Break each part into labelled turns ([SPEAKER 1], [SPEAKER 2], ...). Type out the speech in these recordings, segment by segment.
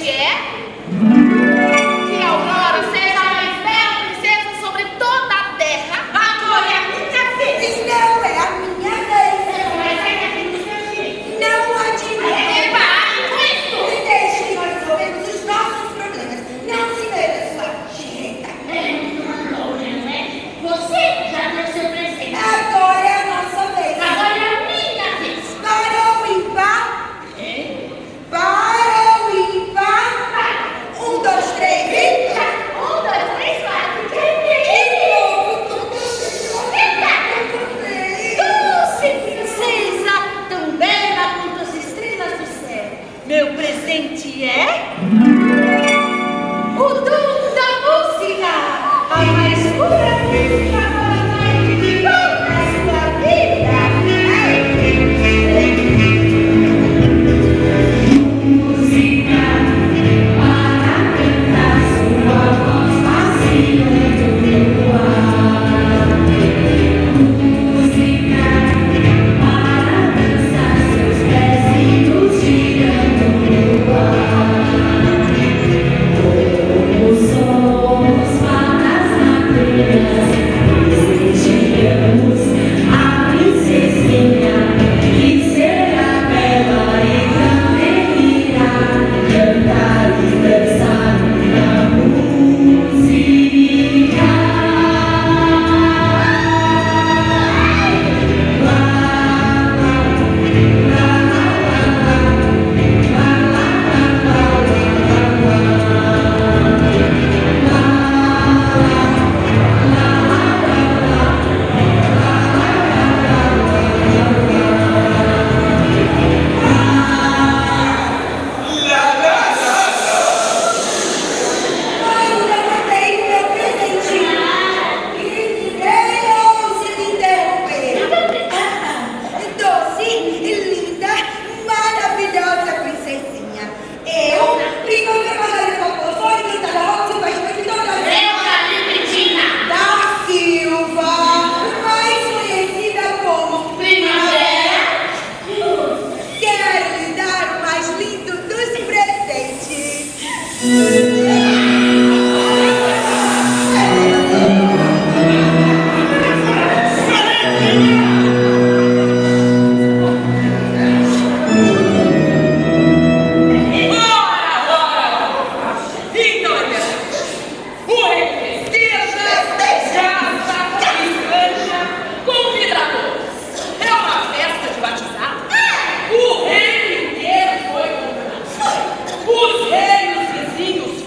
[SPEAKER 1] presente é que a Aurora seja a mais bela princesa sobre toda a terra.
[SPEAKER 2] Agora é a minha vez.
[SPEAKER 3] E não é a minha vez.
[SPEAKER 2] Mas ainda tem os seus direitos.
[SPEAKER 3] Não admito.
[SPEAKER 2] Pare com isso.
[SPEAKER 3] E deixe que nós resolvemos os nossos problemas. Não se meta sua direita.
[SPEAKER 2] Você já deu seu presente.
[SPEAKER 3] Agora é a nossa vez.
[SPEAKER 2] Agora é a minha vez.
[SPEAKER 3] Para o ímpar. Para o ímpar. 1, 2, 3 e...
[SPEAKER 2] 1, 2, 3, 4.
[SPEAKER 1] Doce princesa, tão bela quanto as estrelas do céu. Meu presente é o dom da música, a mais pura música para a noite de toda a sua vida.
[SPEAKER 2] Os reis e os vizinhos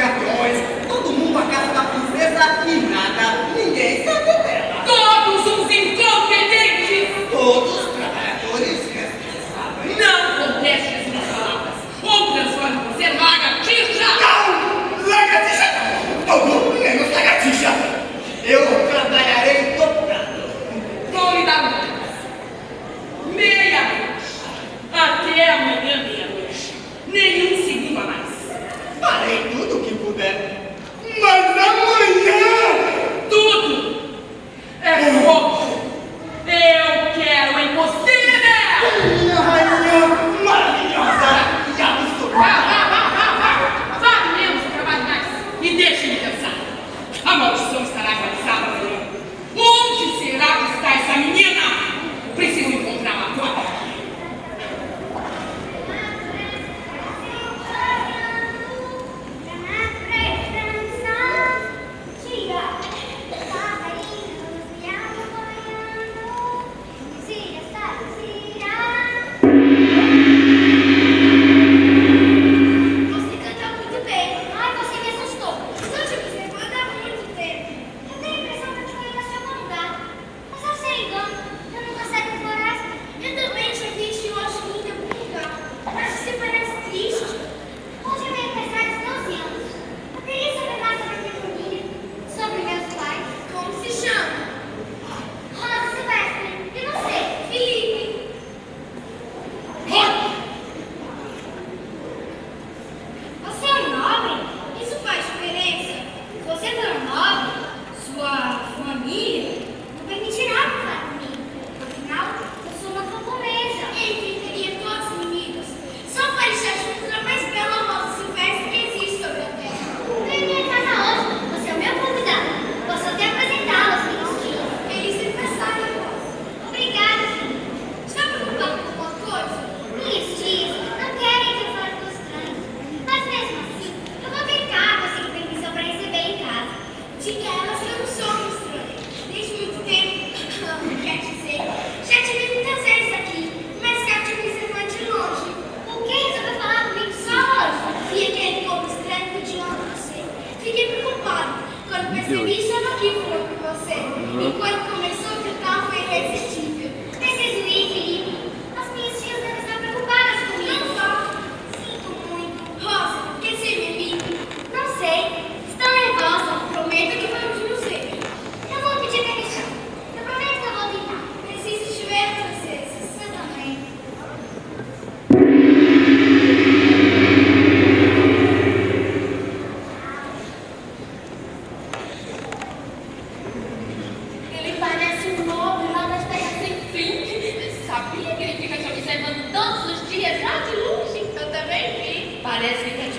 [SPEAKER 4] gaviões, todo mundo à casa da princesa e nada, ninguém sabe dela.
[SPEAKER 2] Todos os incompetentes!
[SPEAKER 4] Todos trabalhadores responsáveis.
[SPEAKER 2] Não conteste as minhas palavras, ou transforme você em lagartixa!
[SPEAKER 4] Não! Lagartixa não! Todo menos lagartixa! Eu trabalharei dobrado.
[SPEAKER 2] Vou lhe dar mais. Meia-noite. Até amanhã, meia-noite. Nenhum segundo a mais.
[SPEAKER 4] Farei tudo o que puder. Mas amanhã!
[SPEAKER 2] Tudo é pouco. Eu quero o impossível!
[SPEAKER 4] Minha rainha maravilhosa e absoluta!
[SPEAKER 2] Vá menos trabalhe mais e deixe-me pensar. A maldição estará realizada amanhã. Onde será que está essa menina? Preciso encontrá-la agora.
[SPEAKER 5] Você canta muito bem. Ai, você me assustou. Estou te observando há muito tempo. Eu tenho a impressão que eu te conheço de algum lugar. Mas eu sei, engano. Eu nunca saio das florestas. Eu também te vi e eu acho linda em algum lugar. Mas você parece triste. Hoje eu venho pensar de 12 anos. Eu queria saber mais sobre minha família, sobre meus pais.
[SPEAKER 2] Como se chama?
[SPEAKER 5] Rosa, Silvestre. E você, Felipe? Você é um nobre?
[SPEAKER 2] Isso faz diferença?
[SPEAKER 5] Se você for um nobre, sua família não permitirá casar comigo. Afinal, eu sou uma camponesa.
[SPEAKER 2] Enfrentaria todos os inimigos. Só para estar junto da mais bela rosa silvestre que existe sobre a terra.
[SPEAKER 5] Vem minha casa hoje. Você é o meu convidado. Posso até apresentá-lo aos meus tios.
[SPEAKER 2] Feliz aniversário, Rosa.
[SPEAKER 5] Obrigada, filho.
[SPEAKER 2] Está preocupado com alguma coisa?
[SPEAKER 5] Minhas tias não querem que eu fale com estranhos. Mas mesmo assim, eu vou tentar conseguir permissão para receber em casa.
[SPEAKER 2] Diga a elas que eu não sou uma estranha. Desde muito tempo. Quer dizer, já te vi muitas vezes aqui, mas quero te observar de longe.
[SPEAKER 5] Por que resolveu falar comigo só hoje?
[SPEAKER 2] Vi aquele povo estranho pedindo você. Fiquei preocupado. Quando percebi, já não quis falar com você. E quando começou a gritar, foi irresistível.
[SPEAKER 5] Preciso ir, Felipe. As minhas tias devem estar preocupadas comigo.
[SPEAKER 2] Não só.
[SPEAKER 5] Sinto muito.
[SPEAKER 2] Rosa, quer ser minha amiga?
[SPEAKER 5] Não sei. Estou nervosa.
[SPEAKER 2] Prometo que vamos nos ver.
[SPEAKER 5] Eu vou pedir permissão. Eu prometo que eu vou tentar.
[SPEAKER 2] Preciso te ver outras vezes.
[SPEAKER 5] Eu também.
[SPEAKER 2] Ele parece um nobre lá das terras sem fim. Sabia que ele fica te observando todos os dias lá de longe? Eu também vi. Parece que